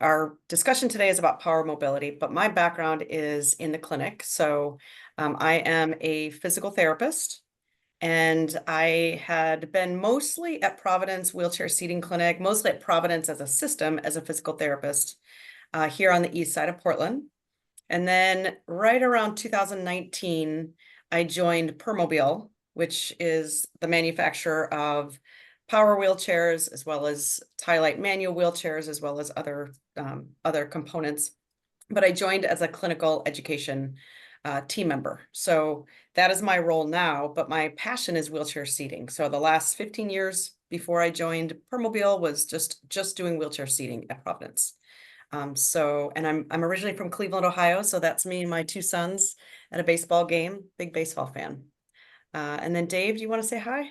our discussion today is about power mobility, but my background is in the clinic. So I am a physical therapist, and I had been mostly at Providence Wheelchair Seating Clinic, mostly at Providence as a system, as a physical therapist here on the east side of Portland. And then right around 2019, I joined Permobil, which is the manufacturer of power wheelchairs, as well as Tie-Light manual wheelchairs, as well as other components. But I joined as a clinical education team member. So that is my role now, but my passion is wheelchair seating. So the last 15 years before I joined Permobil was just doing wheelchair seating at Providence. And I'm originally from Cleveland, Ohio, so that's me and my two sons at a baseball game, big baseball fan. And then Dave, do you want to say hi?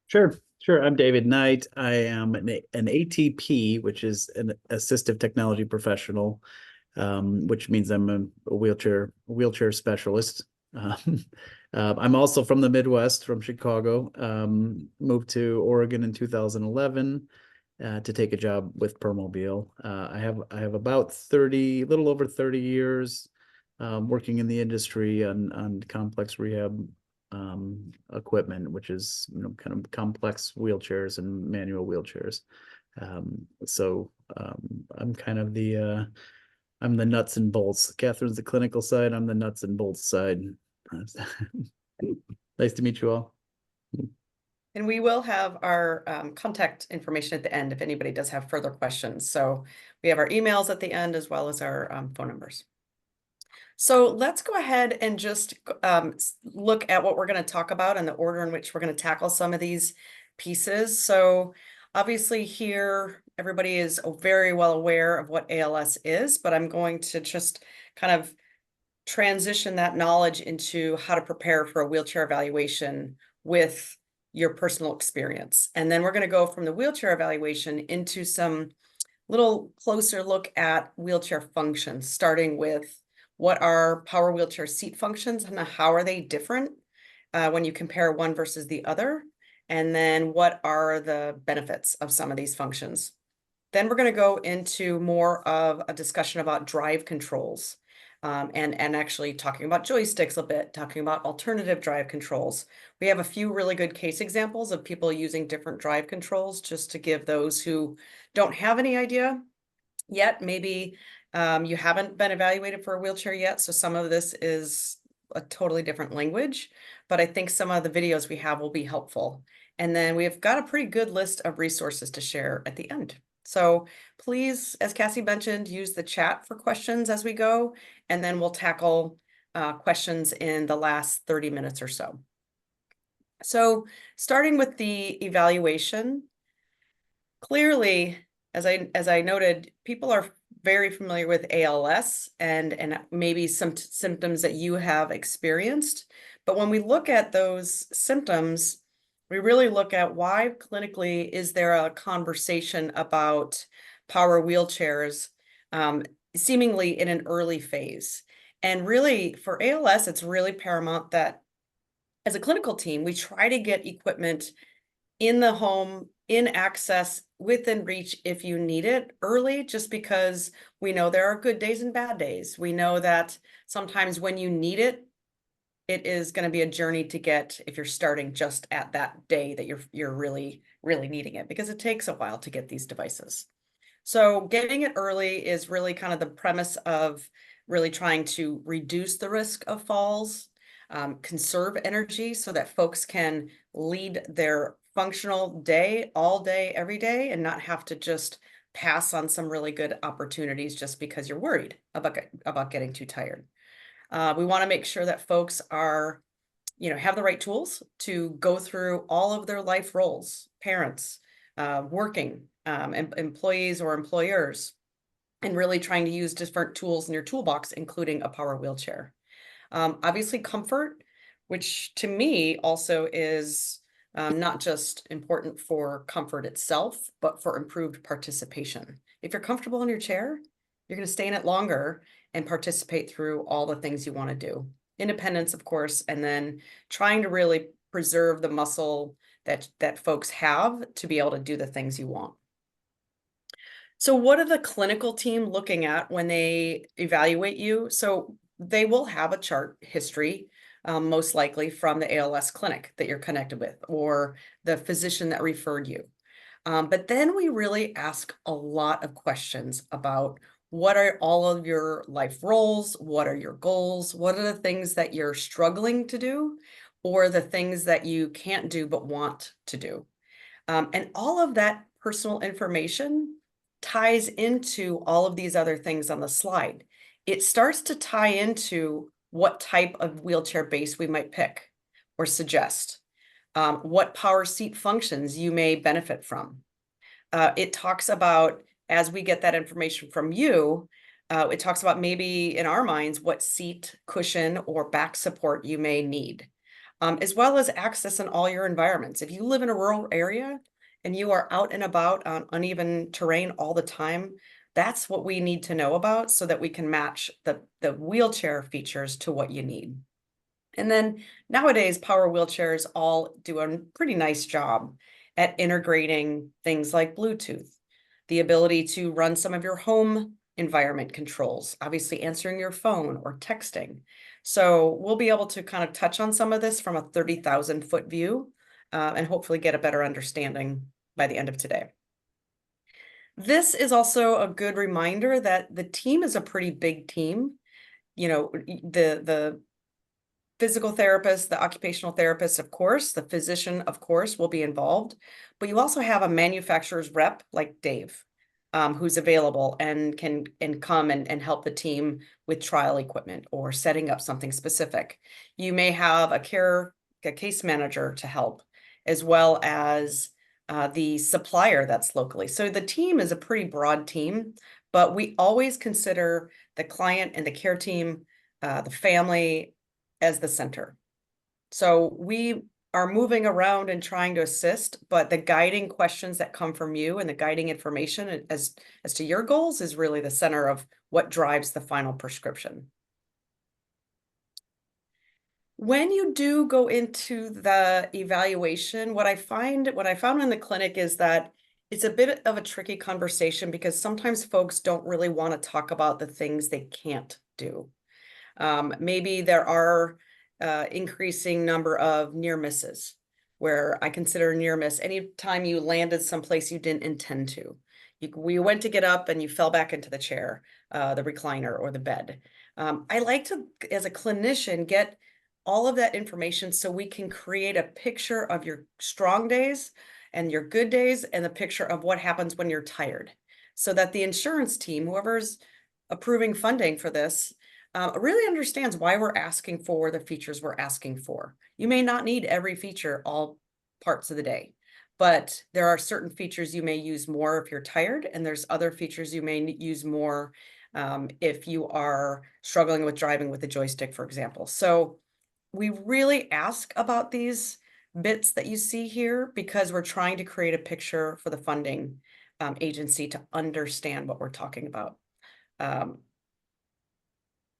Sure, sure. I'm David Knight. I am an ATP, which is an assistive technology professional, which means I'm a wheelchair specialist. Um, I'm also from the Midwest, from Chicago. Moved to Oregon in 2011 to take a job with Permobil. I have about 30, a little over 30 years working in the industry on complex rehab equipment, which is kind of complex wheelchairs and manual wheelchairs. I'm kind of I'm the nuts and bolts. Catherine's the clinical side. I'm the nuts and bolts side. Nice to meet you all. And we will have our contact information at the end if anybody does have further questions. So we have our emails at the end as well as our phone numbers. So let's go ahead and just look at what we're going to talk about and the order in which we're going to tackle some of these pieces. So obviously here, everybody is very well aware of what ALS is, but I'm going to just kind of transition that knowledge into how to prepare for a wheelchair evaluation with your personal experience. And then we're going to go from the wheelchair evaluation into some little closer look at wheelchair functions, starting with what are power wheelchair seat functions and how are they different when you compare one versus the other, and then what are the benefits of some of these functions. Then we're going to go into more of a discussion about drive controls. And actually talking about joysticks a bit, talking about alternative drive controls. We have a few really good case examples of people using different drive controls just to give those who don't have any idea yet. Maybe you haven't been evaluated for a wheelchair yet, so some of this is a totally different language, but I think some of the videos we have will be helpful. And then we've got a pretty good list of resources to share at the end. So please, as Cassie mentioned, use the chat for questions as we go, and then we'll tackle questions in the last 30 minutes or so. So starting with the evaluation, clearly, as I noted, people are very familiar with ALS and maybe some symptoms that you have experienced. But when we look at those symptoms, we really look at why clinically is there a conversation about power wheelchairs seemingly in an early phase. And really for ALS, it's really paramount that as a clinical team, we try to get equipment in the home, in access, within reach if you need it early, just because we know there are good days and bad days. We know that sometimes when you need it, it is going to be a journey to get if you're starting just at that day that you're really, really needing it, because it takes a while to get these devices. So getting it early is really kind of the premise of really trying to reduce the risk of falls, conserve energy so that folks can lead their functional day all day, every day, and not have to just pass on some really good opportunities just because you're worried about getting too tired. We want to make sure that folks are, have the right tools to go through all of their life roles, parents, working, employees or employers, and really trying to use different tools in your toolbox, including a power wheelchair. Obviously comfort, which to me also is not just important for comfort itself, but for improved participation. If you're comfortable in your chair, you're going to stay in it longer and participate through all the things you want to do. Independence, of course, and then trying to really preserve the muscle that folks have to be able to do the things you want. So what are the clinical team looking at when they evaluate you? So they will have a chart history, most likely from the ALS clinic that you're connected with or the physician that referred you. But then we really ask a lot of questions about what are all of your life roles? What are your goals? What are the things that you're struggling to do or the things that you can't do but want to do? And all of that personal information ties into all of these other things on the slide. It starts to tie into what type of wheelchair base we might pick or suggest, what power seat functions you may benefit from. It talks about, as we get that information from you, it talks about maybe in our minds what seat, cushion, or back support you may need, as well as access in all your environments. If you live in a rural area and you are out and about on uneven terrain all the time, that's what we need to know about so that we can match the wheelchair features to what you need. And then nowadays, power wheelchairs all do a pretty nice job at integrating things like Bluetooth, the ability to run some of your home environment controls, obviously answering your phone or texting. So we'll be able to kind of touch on some of this from a 30,000 foot view and hopefully get a better understanding by the end of today. This is also a good reminder that the team is a pretty big team. You know, the physical therapist, the occupational therapist, of course, the physician, of course, will be involved, but you also have a manufacturer's rep like Dave, who's available and can come and help the team with trial equipment or setting up something specific. You may have a case manager to help, as well as the supplier that's locally. So the team is a pretty broad team, but we always consider the client and the care team, the family, as the center. So we are moving around and trying to assist, but the guiding questions that come from you and the guiding information as to your goals is really the center of what drives the final prescription. When you do go into the evaluation, what I found in the clinic is that it's a bit of a tricky conversation because sometimes folks don't really want to talk about the things they can't do. Maybe there are increasing number of near misses, where I consider near miss anytime you landed someplace you didn't intend to. We went to get up and you fell back into the chair, the recliner or the bed. I like to, as a clinician, get all of that information so we can create a picture of your strong days and your good days and the picture of what happens when you're tired, so that the insurance team, whoever's approving funding for this, really understands why we're asking for the features we're asking for. You may not need every feature all parts of the day, but there are certain features you may use more if you're tired, and there's other features you may use more if you are struggling with driving with the joystick, for example. So we really ask about these bits that you see here because we're trying to create a picture for the funding agency to understand what we're talking about.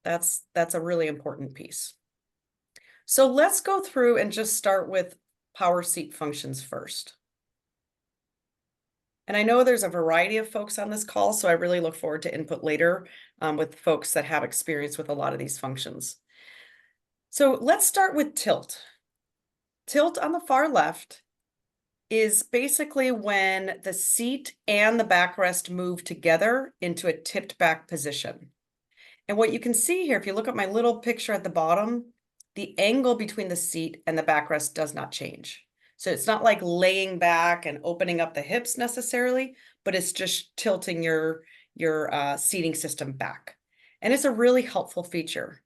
That's a really important piece. So let's go through and just start with power seat functions first. And I know there's a variety of folks on this call, so I really look forward to input later with folks that have experience with a lot of these functions. So let's start with tilt. Tilt on the far left is basically when the seat and the backrest move together into a tipped back position. And what you can see here, if you look at my little picture at the bottom, the angle between the seat and the backrest does not change. So it's not like laying back and opening up the hips necessarily, but it's just tilting your seating system back. And it's a really helpful feature.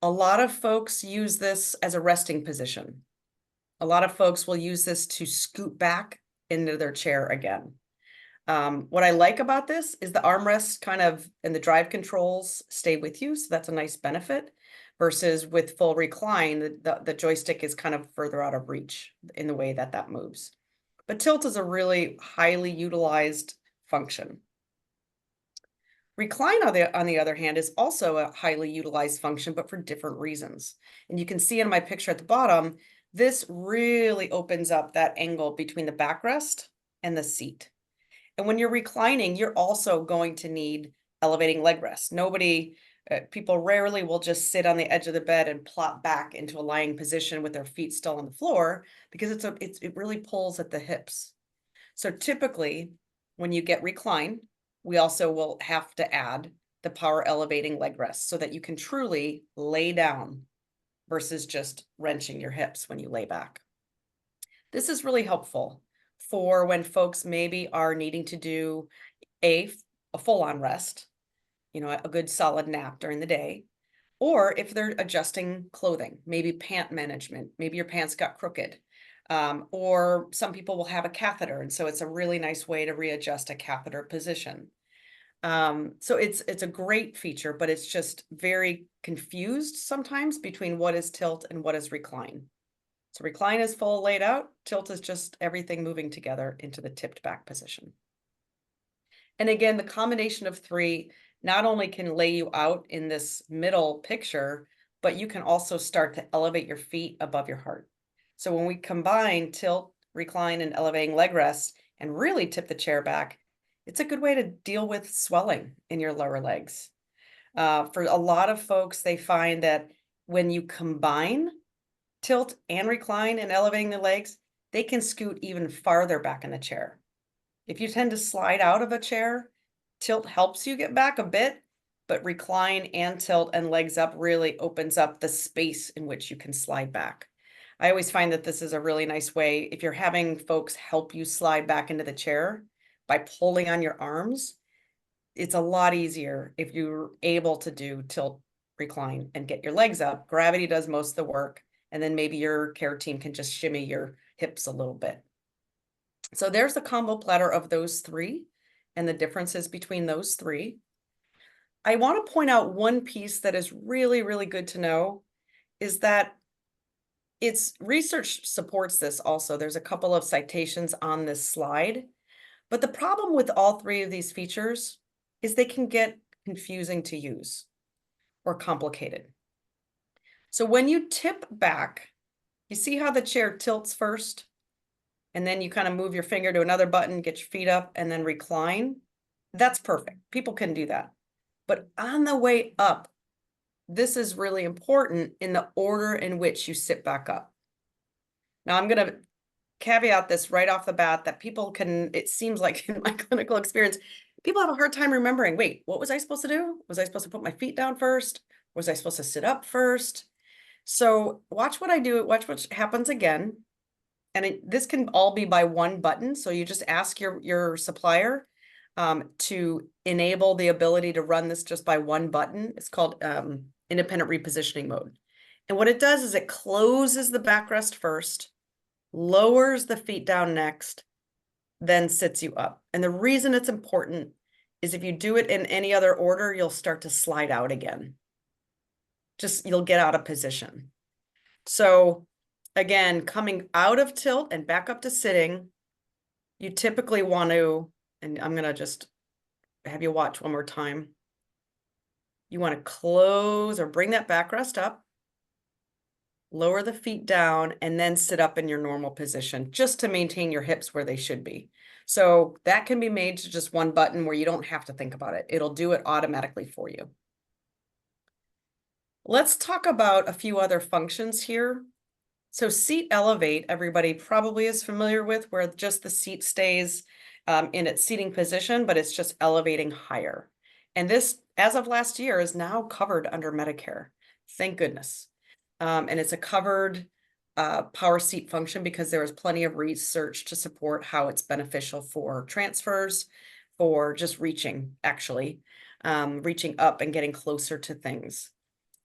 A lot of folks use this as a resting position. A lot of folks will use this to scoot back into their chair again. What I like about this is the armrest kind of and the drive controls stay with you. So that's a nice benefit versus with full recline, the joystick is kind of further out of reach in the way that that moves. But tilt is a really highly utilized function. Recline, on the other hand, is also a highly utilized function, but for different reasons. And you can see in my picture at the bottom, this really opens up that angle between the backrest and the seat. And when you're reclining, you're also going to need elevating leg rest. People rarely will just sit on the edge of the bed and plop back into a lying position with their feet still on the floor, because it really pulls at the hips. So typically, when you get recline, we also will have to add the power elevating leg rest so that you can truly lay down versus just wrenching your hips when you lay back. This is really helpful for when folks maybe are needing to do a full-on rest, a good solid nap during the day, or if they're adjusting clothing, maybe pant management, maybe your pants got crooked, or some people will have a catheter, and so it's a really nice way to readjust a catheter position. So it's a great feature, but it's just very confused sometimes between what is tilt and what is recline. So recline is full laid out, tilt is just everything moving together into the tipped back position. And again, the combination of three not only can lay you out in this middle picture, but you can also start to elevate your feet above your heart. So when we combine tilt, recline, and elevating leg rest and really tip the chair back, it's a good way to deal with swelling in your lower legs. For a lot of folks, they find that when you combine tilt and recline and elevating the legs, they can scoot even farther back in the chair. If you tend to slide out of a chair, tilt helps you get back a bit, but recline and tilt and legs up really opens up the space in which you can slide back. I always find that this is a really nice way if you're having folks help you slide back into the chair by pulling on your arms. It's a lot easier if you're able to do tilt, recline, and get your legs up. Gravity does most of the work, and then maybe your care team can just shimmy your hips a little bit. So there's the combo platter of those three and the differences between those three. I want to point out one piece that is really, really good to know is that its research supports this also. There's a couple of citations on this slide, but the problem with all three of these features is they can get confusing to use or complicated. So when you tip back, you see how the chair tilts first, and then you kind of move your finger to another button, get your feet up, and then recline. That's perfect. People can do that. But on the way up, this is really important in the order in which you sit back up. Now, I'm going to caveat this right off the bat that it seems like in my clinical experience, people have a hard time remembering, wait, what was I supposed to do? Was I supposed to put my feet down first? Was I supposed to sit up first? So watch what I do, watch what happens again. And this can all be by one button. So you just ask your supplier to enable the ability to run this just by one button. It's called independent repositioning mode. And what it does is it closes the backrest first, lowers the feet down next, then sits you up. And the reason it's important is if you do it in any other order, you'll start to slide out again. You'll get out of position. So again, coming out of tilt and back up to sitting, you typically want to, and I'm going to just have you watch one more time. You want to close or bring that backrest up, lower the feet down, and then sit up in your normal position just to maintain your hips where they should be. So that can be made to just one button where you don't have to think about it. It'll do it automatically for you. Let's talk about a few other functions here. So seat elevate, everybody probably is familiar with, where just the seat stays in its seating position, but it's just elevating higher. And this, as of last year, is now covered under Medicare. Thank goodness. And it's a covered power seat function because there is plenty of research to support how it's beneficial for transfers, for just reaching, actually, reaching up and getting closer to things.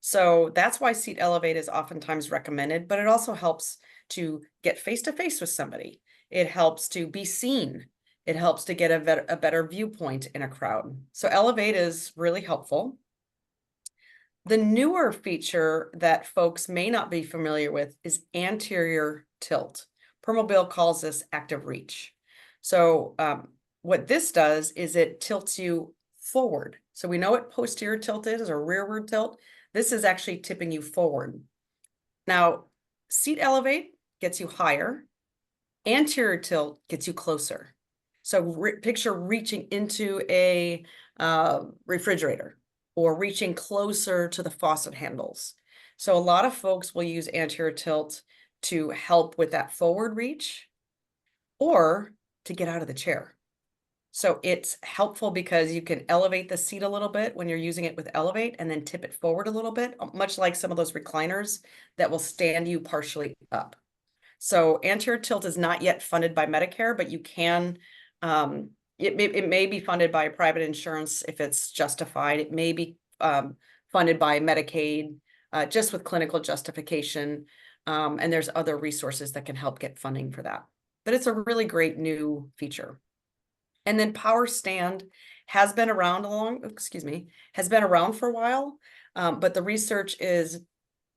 So that's why seat elevate is oftentimes recommended, but it also helps to get face to face with somebody. It helps to be seen. It helps to get a better viewpoint in a crowd. So elevate is really helpful. The newer feature that folks may not be familiar with is anterior tilt. Permobil calls this active reach. So what this does is it tilts you forward. So we know what posterior tilt is, or rearward tilt. This is actually tipping you forward. Now, seat elevate gets you higher. Anterior tilt gets you closer. So picture reaching into a refrigerator or reaching closer to the faucet handles. So a lot of folks will use anterior tilt to help with that forward reach or to get out of the chair. So it's helpful because you can elevate the seat a little bit when you're using it with elevate and then tip it forward a little bit, much like some of those recliners that will stand you partially up. So anterior tilt is not yet funded by Medicare, but you can, it may be funded by private insurance if it's justified. It may be funded by Medicaid, just with clinical justification. And there's other resources that can help get funding for that. But it's a really great new feature. And then power stand has been around has been around for a while, but the research is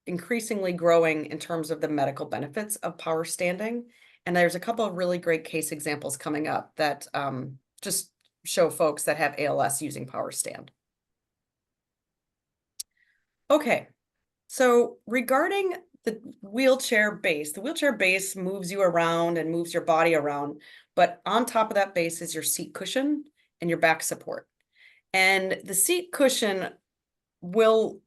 increasingly growing in terms of the medical benefits of power standing. And there's a couple of really great case examples coming up that just show folks that have ALS using power stand. Okay, so regarding the wheelchair base moves you around and moves your body around, but on top of that base is your seat cushion and your back support. And the seat cushion will,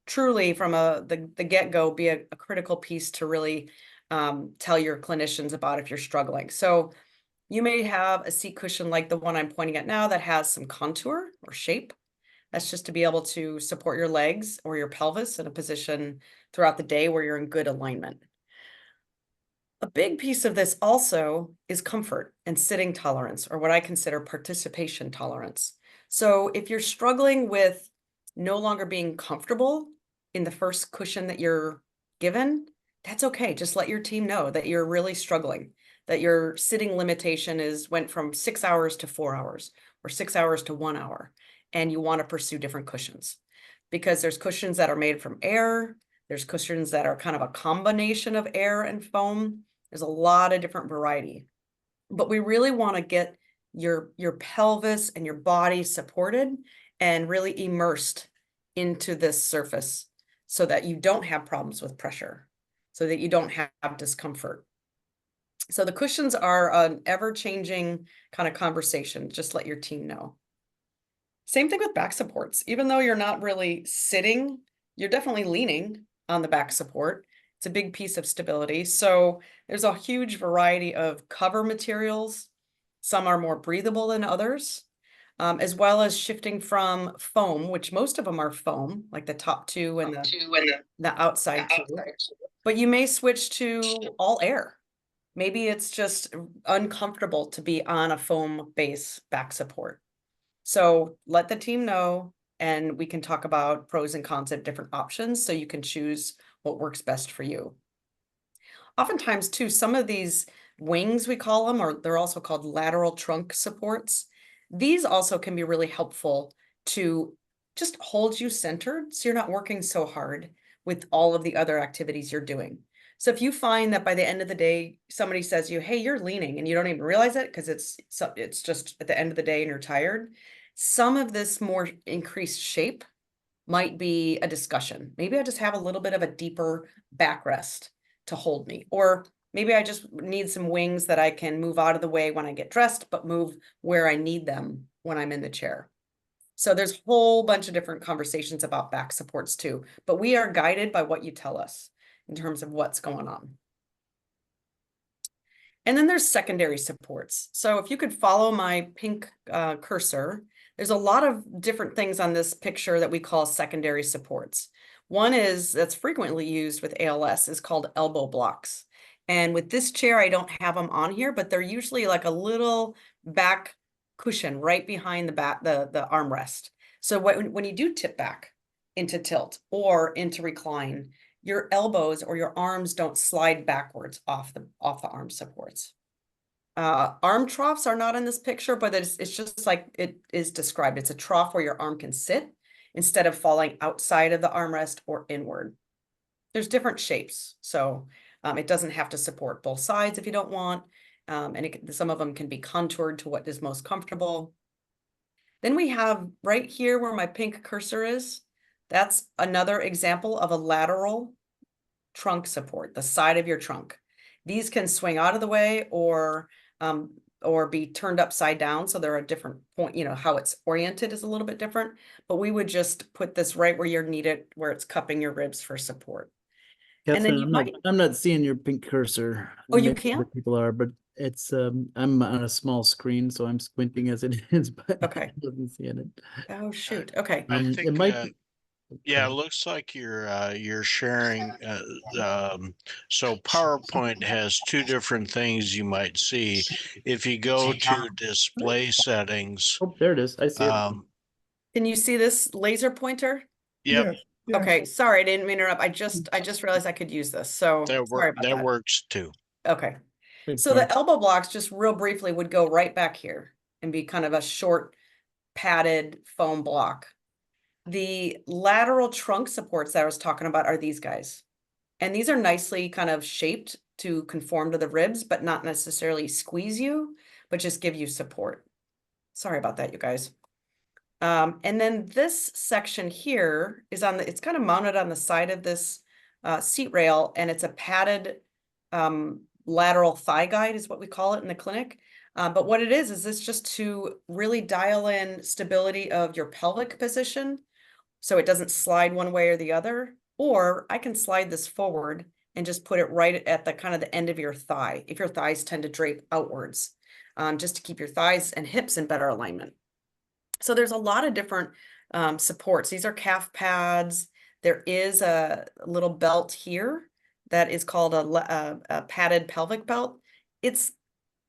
truly from the get-go be a critical piece to really tell your clinicians about if you're struggling. So you may have a seat cushion like the one I'm pointing at now that has some contour or shape. That's just to be able to support your legs or your pelvis in a position throughout the day where you're in good alignment. A big piece of this also is comfort and sitting tolerance, or what I consider participation tolerance. So if you're struggling with no longer being comfortable in the first cushion that you're given, that's okay. Just let your team know that you're really struggling, that your sitting limitation went from 6 hours to 4 hours or 6 hours to 1 hour, and you want to pursue different cushions. Because there's cushions that are made from air, there's cushions that are kind of a combination of air and foam. There's a lot of different variety. But we really want to get your pelvis and your body supported and really immersed into this surface so that you don't have problems with pressure, so that you don't have discomfort. So the cushions are an ever-changing kind of conversation. Just let your team know. Same thing with back supports. Even though you're not really sitting, you're definitely leaning on the back support. It's a big piece of stability. So there's a huge variety of cover materials. Some are more breathable than others, as well as shifting from foam, which most of them are foam, like the top two and the outside two. But you may switch to all air. Maybe it's just uncomfortable to be on a foam base back support. So let the team know, and we can talk about pros and cons of different options so you can choose what works best for you. Oftentimes too, some of these wings, we call them, or they're also called lateral trunk supports. These also can be really helpful to just hold you centered so you're not working so hard with all of the other activities you're doing. So if you find that by the end of the day, somebody says to you, hey, you're leaning, and you don't even realize it because it's just at the end of the day and you're tired, some of this more increased shape might be a discussion. Maybe I just have a little bit of a deeper backrest to hold me, or maybe I just need some wings that I can move out of the way when I get dressed, but move where I need them when I'm in the chair. So there's a whole bunch of different conversations about back supports too, but we are guided by what you tell us in terms of what's going on. And then there's secondary supports. So if you could follow my pink cursor, there's a lot of different things on this picture that we call secondary supports. One that's frequently used with ALS is called elbow blocks. And with this chair, I don't have them on here, but they're usually like a little back cushion right behind the armrest. So when you do tip back into tilt or into recline, your elbows or your arms don't slide backwards off the arm supports. Arm troughs are not in this picture, but it's just like it is described. It's a trough where your arm can sit instead of falling outside of the armrest or inward. There's different shapes, so it doesn't have to support both sides if you don't want, and some of them can be contoured to what is most comfortable. Then we have right here where my pink cursor is, that's another example of a lateral trunk support, the side of your trunk. These can swing out of the way or or be turned upside down. So they're a different point, you know, how it's oriented is a little bit different, but we would just put this right where you need it, where it's cupping your ribs for support. And then Catherine, you might, I'm not seeing your pink cursor. oh, you Maybe other can't? people are, but it's I'm on a small screen, so I'm squinting as it is, but Okay. it doesn't see it. Oh, shoot. Okay. I It think, might be. yeah, it looks like you're sharing. So PowerPoint has two different things you might see. If you go to display settings, Oh, there it is. I see it. Can you see this laser pointer? yep, Okay, sorry, I didn't mean to interrupt. I just realized I could use this. So sorry about that that. works too. Okay. Big So the part. elbow blocks, just real briefly, would go right back here and be kind of a short padded foam block. The lateral trunk supports that I was talking about are these guys. And these are nicely kind of shaped to conform to the ribs, but not necessarily squeeze you, but just give you support. Sorry about that, you guys. And then this section here is on the, it's kind of mounted on the side of this seat rail, and it's a padded lateral thigh guide is what we call it in the clinic. But what it is this just to really dial in stability of your pelvic position so it doesn't slide one way or the other. Or I can slide this forward and just put it right at the kind of the end of your thigh, if your thighs tend to drape outwards, just to keep your thighs and hips in better alignment. So there's a lot of different supports. These are calf pads. There is a little belt here that is called a padded pelvic belt. It's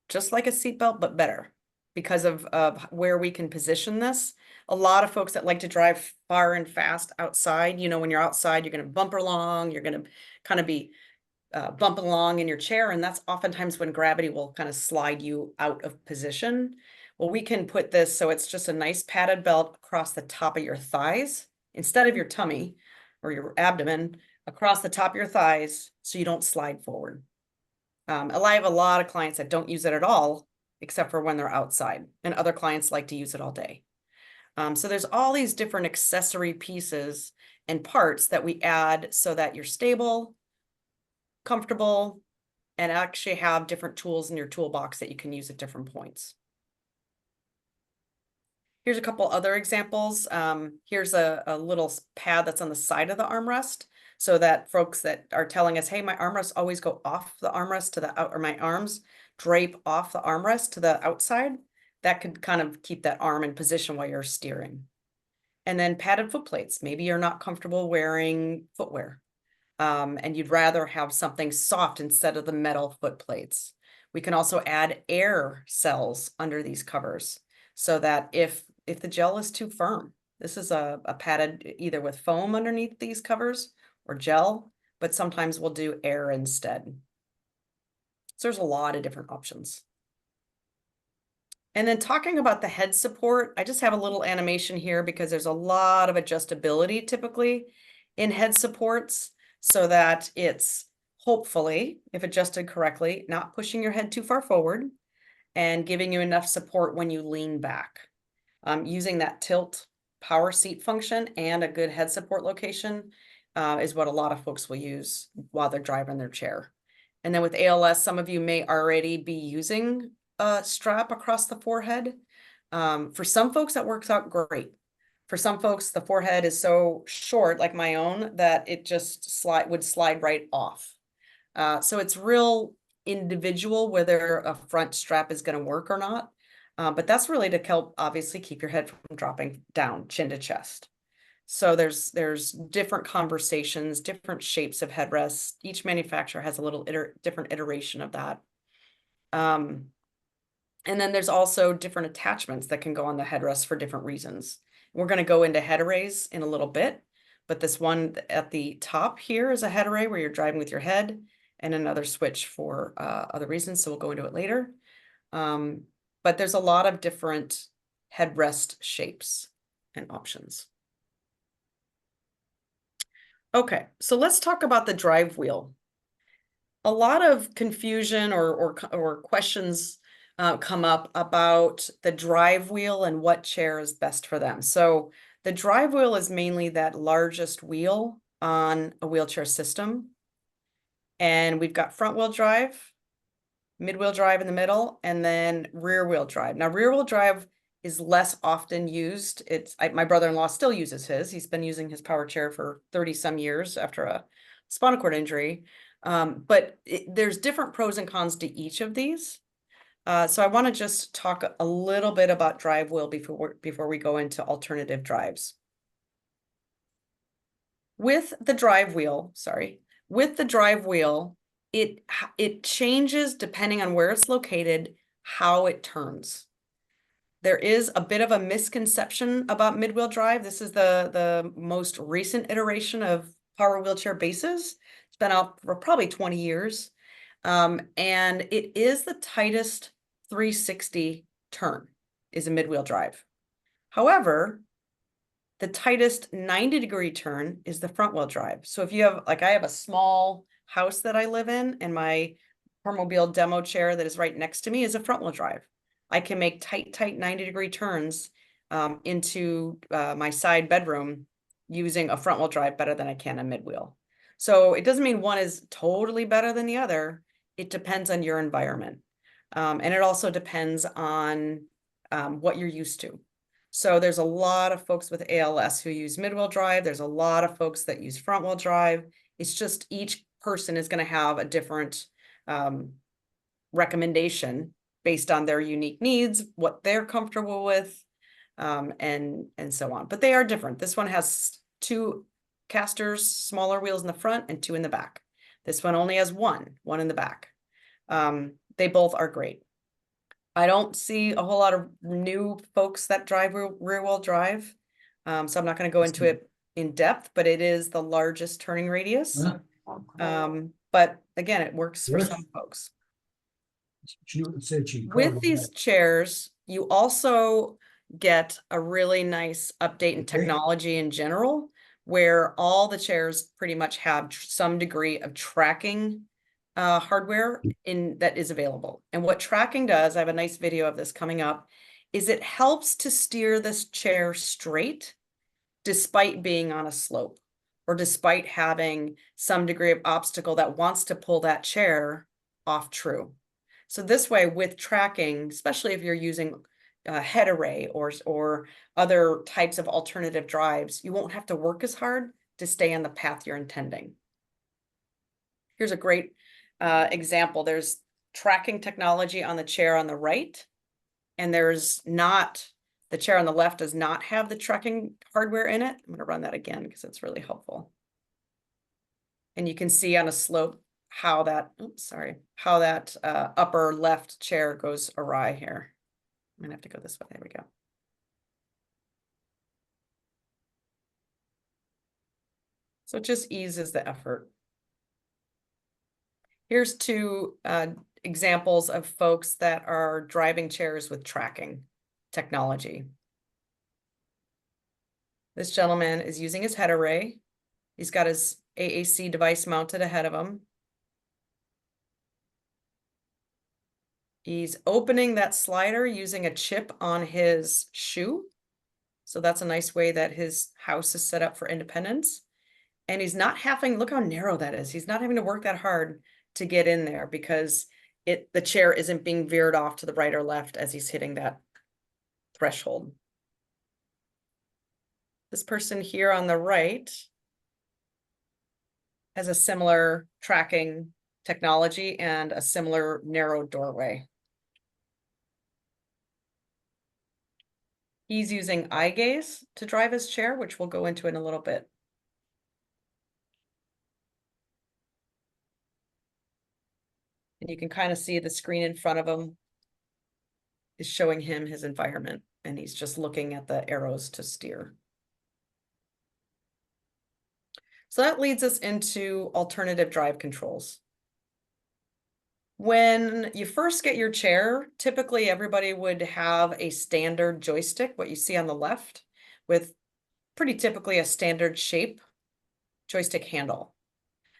just like a seat belt, but better because of where we can position this. A lot of folks that like to drive far and fast outside, you know, when you're outside, you're going to bumper along, you're going to kind of be bumping along in your chair. And that's oftentimes when gravity will kind of slide you out of position. Well, we can put this so it's just a nice padded belt across the top of your thighs instead of your tummy or your abdomen, across the top of your thighs so you don't slide forward. I have a lot of clients that don't use it at all, except for when they're outside, and other clients like to use it all day. So there's all these different accessory pieces and parts that we add so that you're stable, comfortable, and actually have different tools in your toolbox that you can use at different points. Here's a couple other examples. Here's a little pad that's on the side of the armrest, so that folks that are telling us, hey, my armrests always go off the armrest to the out, or my arms drape off the armrest to the outside, that could kind of keep that arm in position while you're steering. And then padded foot plates. Maybe you're not comfortable wearing footwear, and you'd rather have something soft instead of the metal foot plates. We can also add air cells under these covers so that if the gel is too firm, this is a padded either with foam underneath these covers or gel, but sometimes we'll do air instead. So there's a lot of different options. And then talking about the head support, I just have a little animation here because there's a lot of adjustability typically in head supports so that it's hopefully, if adjusted correctly, not pushing your head too far forward and giving you enough support when you lean back. Using that tilt power seat function and a good head support location is what a lot of folks will use while they're driving their chair. And then with ALS, some of you may already be using a strap across the forehead. For some folks, that works out great. For some folks, the forehead is so short, like my own, that it just would slide right off. So it's real individual whether a front strap is going to work or not. But that's really to help obviously keep your head from dropping down chin to chest. So there's different conversations, different shapes of headrests. Each manufacturer has a little different iteration of that. And then there's also different attachments that can go on the headrest for different reasons. We're going to go into head arrays in a little bit, but this one at the top here is a head array where you're driving with your head, and another switch for other reasons. So we'll go into it later. But there's a lot of different headrest shapes and options. Okay, so let's talk about the drive wheel. A lot of confusion or questions come up about the drive wheel and what chair is best for them. So the drive wheel is mainly that largest wheel on a wheelchair system. And we've got front wheel drive, mid-wheel drive in the middle, and then rear-wheel drive. Now, rear-wheel drive is less often used. My brother-in-law still uses his. He's been using his power chair for 30 some years after a spinal cord injury. But there's different pros and cons to each of these. So I want to just talk a little bit about drive wheel before we go into alternative drives. With the drive wheel, it changes depending on where it's located, how it turns. There is a bit of a misconception about mid-wheel drive. This is the most recent iteration of power wheelchair bases. It's been out for probably 20 years. And it is the tightest 360 turn is a mid-wheel drive. However, the tightest 90-degree turn is the front-wheel drive. So if you have, like I have a small house that I live in, and my Permobil demo chair that is right next to me is a front-wheel drive. I can make tight 90-degree turns into my side bedroom using a front-wheel drive better than I can a mid-wheel. So it doesn't mean one is totally better than the other. It depends on your environment. And it also depends on what you're used to. So there's a lot of folks with ALS who use mid-wheel drive. There's a lot of folks that use front-wheel drive. It's just each person is going to have a different recommendation based on their unique needs, what they're comfortable with, and so on. But they are different. This one has 2 casters, smaller wheels in the front and 2 in the back. This one only has one in the back. They both are great. I don't see a whole lot of new folks that drive rear-wheel drive. So I'm not going to go into it in depth, but it is the largest turning radius. But again, it works for some folks. With these chairs, you also get a really nice update in technology in general, where all the chairs pretty much have some degree of tracking hardware that is available. And what tracking does, I have a nice video of this coming up, is it helps to steer this chair straight despite being on a slope or despite having some degree of obstacle that wants to pull that chair off true. So this way, with tracking, especially if you're using head array or other types of alternative drives, you won't have to work as hard to stay on the path you're intending. Here's a great example. There's tracking technology on the chair on the right, and there's not, the chair on the left does not have the tracking hardware in it. I'm going to run that again because it's really helpful. And you can see on a slope how that, upper left chair goes awry here. I'm gonna have to go this way. There we go. So it just eases the effort. Here's 2 examples of folks that are driving chairs with tracking technology. This gentleman is using his head array. He's got his AAC device mounted ahead of him. He's opening that slider using a chip on his shoe. So that's a nice way that his house is set up for independence. And he's not having, look how narrow that is. He's not having to work that hard to get in there because the chair isn't being veered off to the right or left as he's hitting that threshold. This person here on the right has a similar tracking technology and a similar narrow doorway. He's using eye gaze to drive his chair, which we'll go into in a little bit. And you can kind of see the screen in front of him is showing him his environment, and he's just looking at the arrows to steer. So that leads us into alternative drive controls. When you first get your chair, typically everybody would have a standard joystick, what you see on the left, with pretty typically a standard shape joystick handle.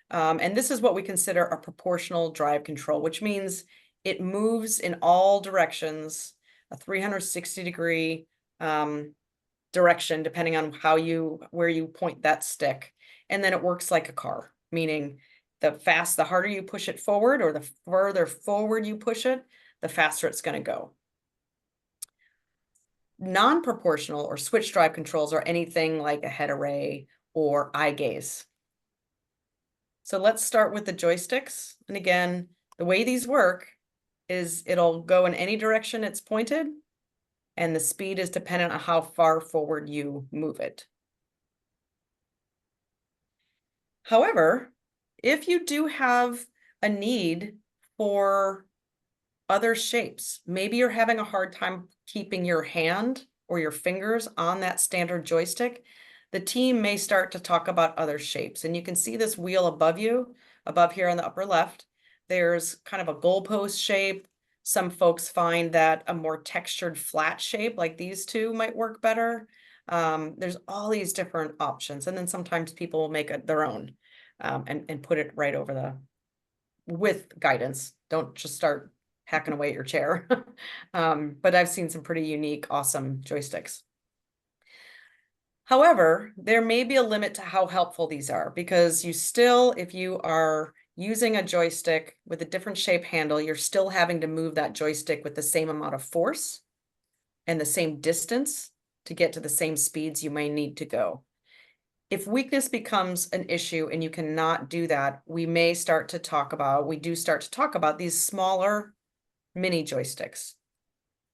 And this is what we consider a proportional drive control, which means it moves in all directions, a 360-degree direction, depending on where you point that stick. And then it works like a car, meaning the harder you push it forward, or the further forward you push it, the faster it's going to go. Non-proportional or switch drive controls are anything like a head array or eye gaze. So let's start with the joysticks. And again, the way these work is it'll go in any direction it's pointed, and the speed is dependent on how far forward you move it. However, if you do have a need for other shapes, maybe you're having a hard time keeping your hand or your fingers on that standard joystick, the team may start to talk about other shapes. And you can see this wheel above you, above here on the upper left. There's kind of a goalpost shape. Some folks find that a more textured flat shape like these two might work better. There's all these different options. And then sometimes people will make their own and put it right over with guidance. Don't just start hacking away at your chair. But I've seen some pretty unique, awesome joysticks. However, there may be a limit to how helpful these are, because you still, if you are using a joystick with a different shape handle, you're still having to move that joystick with the same amount of force and the same distance to get to the same speeds you may need to go. If weakness becomes an issue and you cannot do that, we do start to talk about these smaller mini joysticks.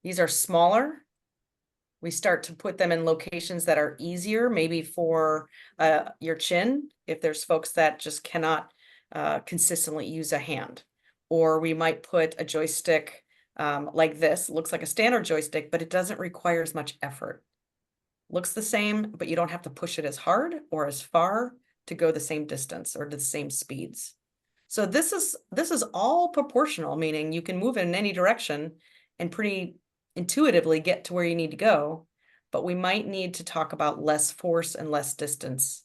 These are smaller. We start to put them in locations that are easier, maybe for your chin, if there's folks that just cannot consistently use a hand. Or we might put a joystick like this, looks like a standard joystick, but it doesn't require as much effort. Looks the same, but you don't have to push it as hard or as far to go the same distance or to the same speeds. So this is all proportional, meaning you can move in any direction and pretty intuitively get to where you need to go, but we might need to talk about less force and less distance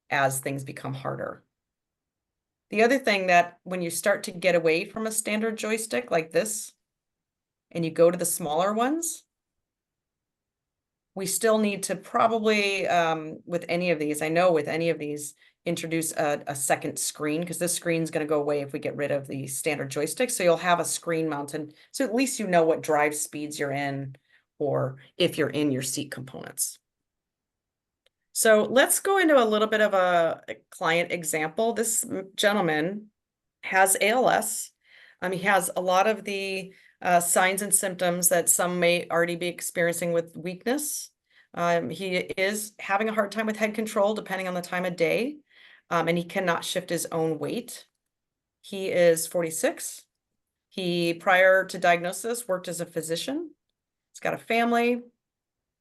as things become harder. The other thing that when you start to get away from a standard joystick like this, and you go to the smaller ones, we still need to probably, with any of these, introduce a second screen, because this screen's going to go away if we get rid of the standard joystick. So you'll have a screen mounted, so at least you know what drive speeds you're in, or if you're in your seat components. So let's go into a little bit of a client example. This gentleman has ALS. He has a lot of the signs and symptoms that some may already be experiencing with weakness. He is having a hard time with head control depending on the time of day, and he cannot shift his own weight. He is 46. He, prior to diagnosis, worked as a physician. He's got a family,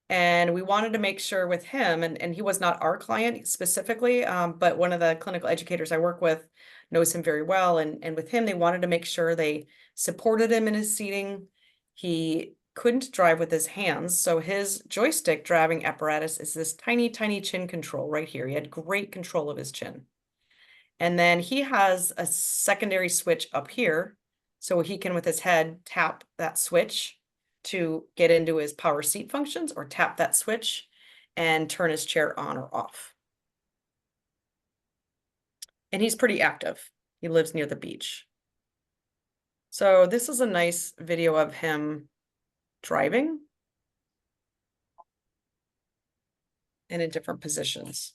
and we wanted to make sure with him, and he was not our client specifically, but one of the clinical educators I work with knows him very well. And with him, they wanted to make sure they supported him in his seating. He couldn't drive with his hands, so his joystick driving apparatus is this tiny, tiny chin control right here. He had great control of his chin. And then he has a secondary switch up here, so he can, with his head, tap that switch to get into his power seat functions, or tap that switch and turn his chair on or off. And he's pretty active. He lives near the beach. So this is a nice video of him driving and in different positions.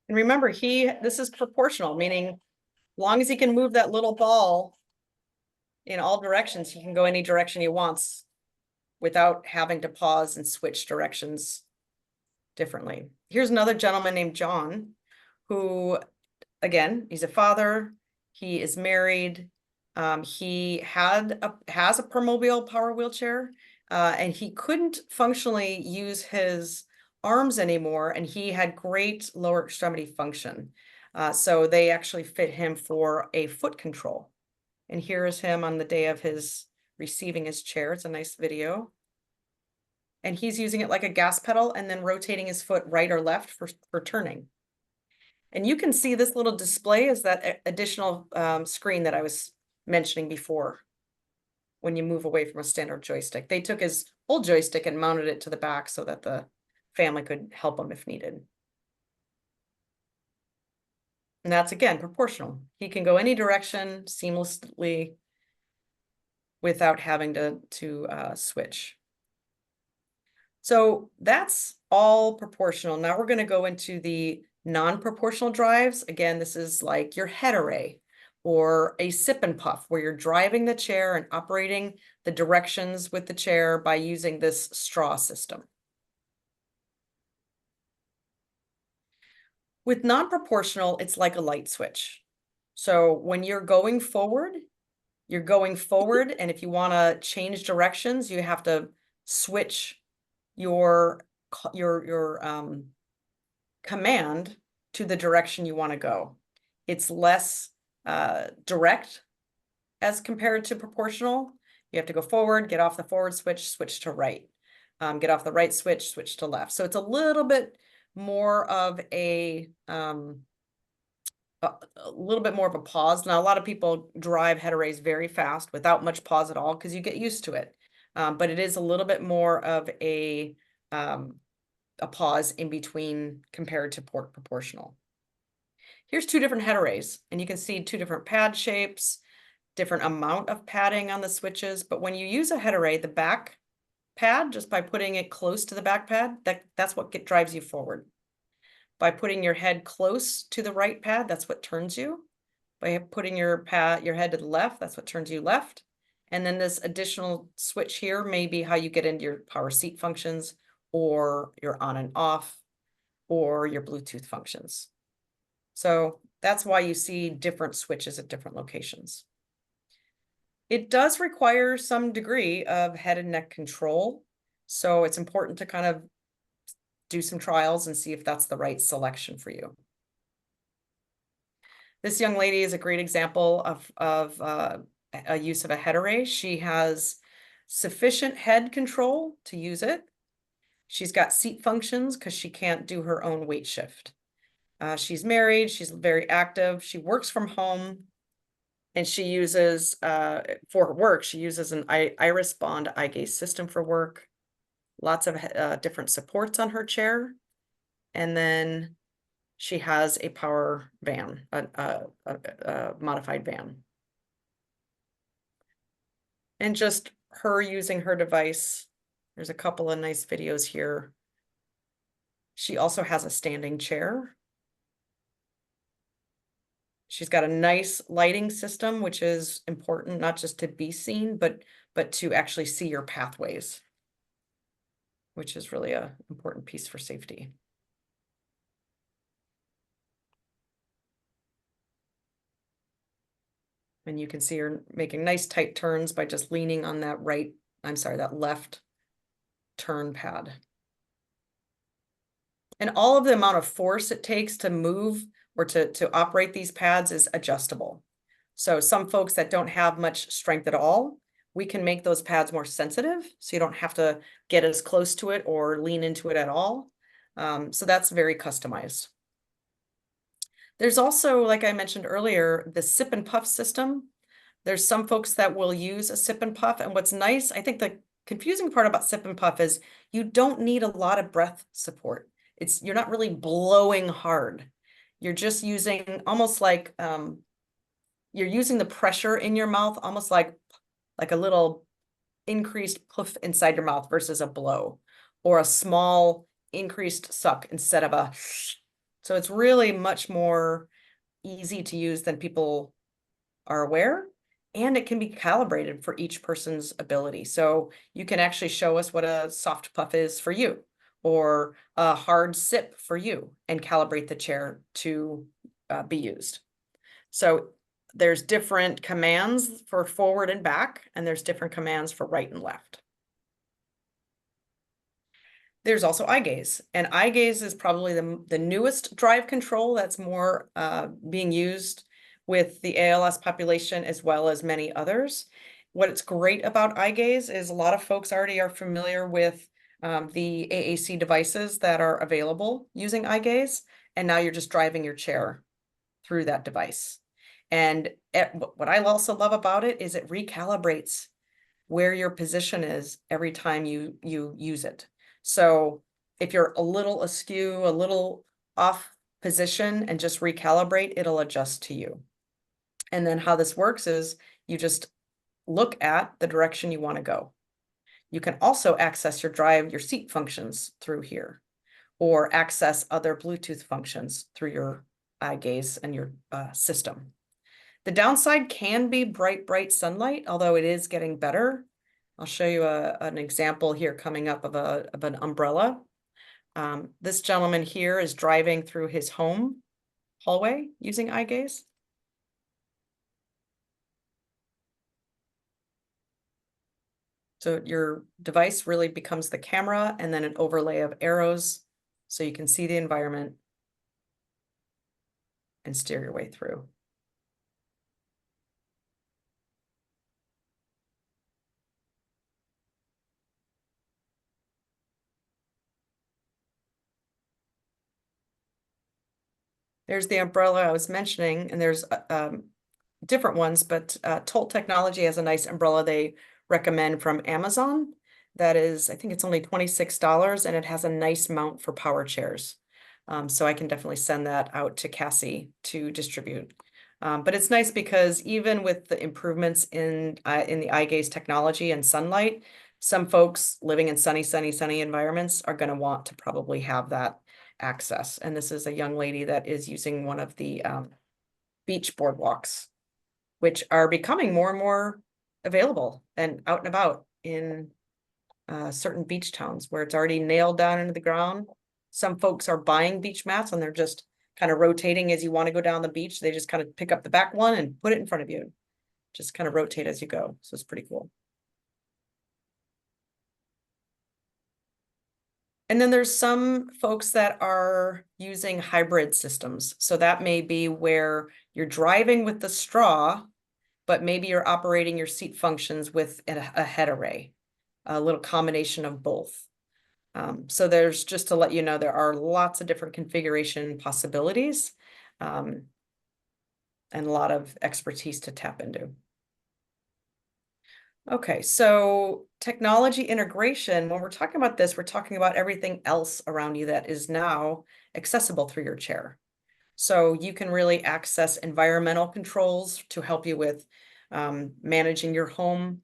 And remember, this is proportional, meaning as long as he can move that little ball in all directions, he can go any direction he wants without having to pause and switch directions differently. Here's another gentleman named John, who, again, he's a father, he is married, he has a Permobil power wheelchair, and he couldn't functionally use his arms anymore, and he had great lower extremity function. So they actually fit him for a foot control. And here is him on the day of his receiving his chair. It's a nice video. And he's using it like a gas pedal and then rotating his foot right or left for turning. And you can see this little display is that additional screen that I was mentioning before. When you move away from a standard joystick, they took his old joystick and mounted it to the back so that the family could help him if needed. And that's, again, proportional. He can go any direction seamlessly without having to switch. So that's all proportional. Now we're going to go into the non-proportional drives. Again, this is like your head array or a sip and puff, where you're driving the chair and operating the directions with the chair by using this straw system. With non-proportional, it's like a light switch. So when you're going forward, and if you want to change directions, you have to switch your command to the direction you want to go. It's less direct as compared to proportional. You have to go forward, get off the forward switch, switch to right. Get off the right switch, switch to left. So it's a little bit more of a little bit more of a pause. Now, a lot of people drive head arrays very fast without much pause at all because you get used to it. But it is a little bit more of a pause in between compared to proportional. Here's two different head arrays, and you can see two different pad shapes, different amount of padding on the switches. But when you use a head array, the back pad, just by putting it close to the back pad, that's what drives you forward. By putting your head close to the right pad, that's what turns you. By putting your head to the left, that's what turns you left. And then this additional switch here may be how you get into your power seat functions, or your on and off, or your Bluetooth functions. So that's why you see different switches at different locations. It does require some degree of head and neck control. So it's important to kind of do some trials and see if that's the right selection for you. This young lady is a great example of a use of a head array. She has sufficient head control to use it. She's got seat functions because she can't do her own weight shift. She's married, she's very active, she works from home, and she uses, for her work, she uses an iris bond eye gaze system for work. Lots of different supports on her chair. And then she has a power van, a modified van. And just her using her device. There's a couple of nice videos here. She also has a standing chair. She's got a nice lighting system, which is important, not just to be seen, but to actually see your pathways, which is really an important piece for safety. And you can see her making nice tight turns by just leaning on that that left turn pad. And all of the amount of force it takes to move or to operate these pads is adjustable. So some folks that don't have much strength at all, we can make those pads more sensitive, so you don't have to get as close to it or lean into it at all. So that's very customized. There's also, like I mentioned earlier, the sip and puff system. There's some folks that will use a sip and puff, and what's nice, I think the confusing part about sip and puff is you don't need a lot of breath support. You're not really blowing hard. You're just using almost like you're using the pressure in your mouth, almost like a little increased puff inside your mouth versus a blow, or a small increased suck instead of a. So it's really much more easy to use than people are aware, and it can be calibrated for each person's ability. So you can actually show us what a soft puff is for you, or a hard sip for you, and calibrate the chair to be used. So there's different commands for forward and back, and there's different commands for right and left. There's also eye gaze, and eye gaze is probably the newest drive control that's more being used with the ALS population as well as many others. What's great about eye gaze is a lot of folks already are familiar with the AAC devices that are available using eye gaze, and now you're just driving your chair through that device. And what I also love about it is it recalibrates where your position is every time you use it. So if you're a little askew, a little off position, and just recalibrate, it'll adjust to you. And then how this works is you just look at the direction you want to go. You can also access your seat functions through here, or access other Bluetooth functions through your eye gaze and your system. The downside can be bright sunlight, although it is getting better. I'll show you an example here coming up of an umbrella. This gentleman here is driving through his home hallway using eye gaze. So your device really becomes the camera and then an overlay of arrows so you can see the environment and steer your way through. There's the umbrella I was mentioning, and there's different ones, but Tolt Technology has a nice umbrella they recommend from Amazon. That is, I think it's only $26, and it has a nice mount for power chairs. So I can definitely send that out to Cassie to distribute. But it's nice because even with the improvements in the eye gaze technology and sunlight, some folks living in sunny environments are going to want to probably have that access. And this is a young lady that is using one of the beach boardwalks, which are becoming more and more available and out and about in certain beach towns where it's already nailed down into the ground. Some folks are buying beach mats and they're just kind of rotating as you want to go down the beach. They just kind of pick up the back one and put it in front of you. Just kind of rotate as you go. So it's pretty cool. And then there's some folks that are using hybrid systems. So that may be where you're driving with the straw, but maybe you're operating your seat functions with a head array, a little combination of both. So there's, just to let you know, there are lots of different configuration possibilities and a lot of expertise to tap into. Okay, so technology integration, when we're talking about this, we're talking about everything else around you that is now accessible through your chair. So you can really access environmental controls to help you with managing your home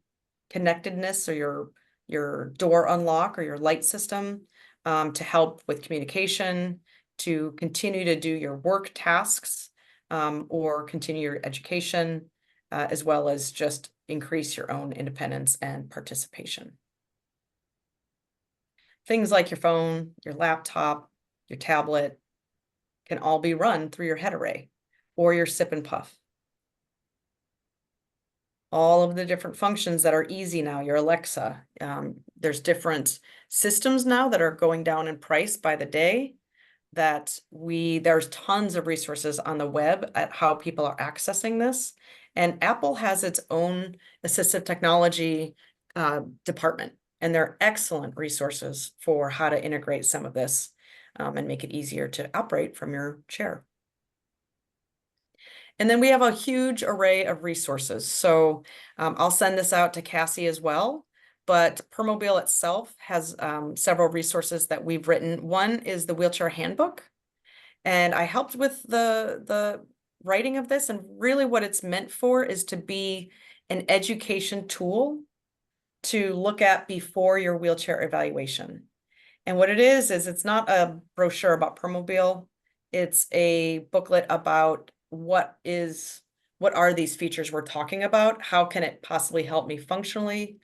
connectedness, or your door unlock or your light system, to help with communication, to continue to do your work tasks, or continue your education, as well as just increase your own independence and participation. Things like your phone, your laptop, your tablet can all be run through your head array or your sip and puff. All of the different functions that are easy now, your Alexa. There's different systems now that are going down in price by the day, that there's tons of resources on the web at how people are accessing this. And Apple has its own assistive technology department, and they're excellent resources for how to integrate some of this and make it easier to operate from your chair. And then we have a huge array of resources. So I'll send this out to Cassie as well. But Permobil itself has several resources that we've written. One is the Wheelchair Handbook. And I helped with the writing of this. And really what it's meant for is to be an education tool to look at before your wheelchair evaluation. And what it is it's not a brochure about Permobil. It's a booklet about what are these features we're talking about? How can it possibly help me functionally,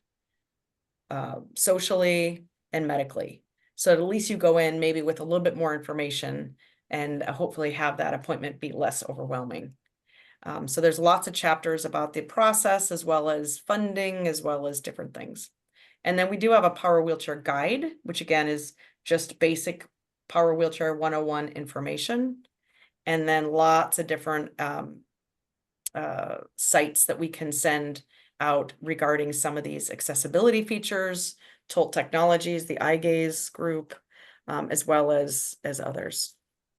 socially, and medically? So at least you go in maybe with a little bit more information and hopefully have that appointment be less overwhelming. So there's lots of chapters about the process, as well as funding, as well as different things. And then we do have a power wheelchair guide, which again is just basic power wheelchair 101 information. And then lots of different sites that we can send out regarding some of these accessibility features, Tolt Technologies, the iGaze group, as well as others.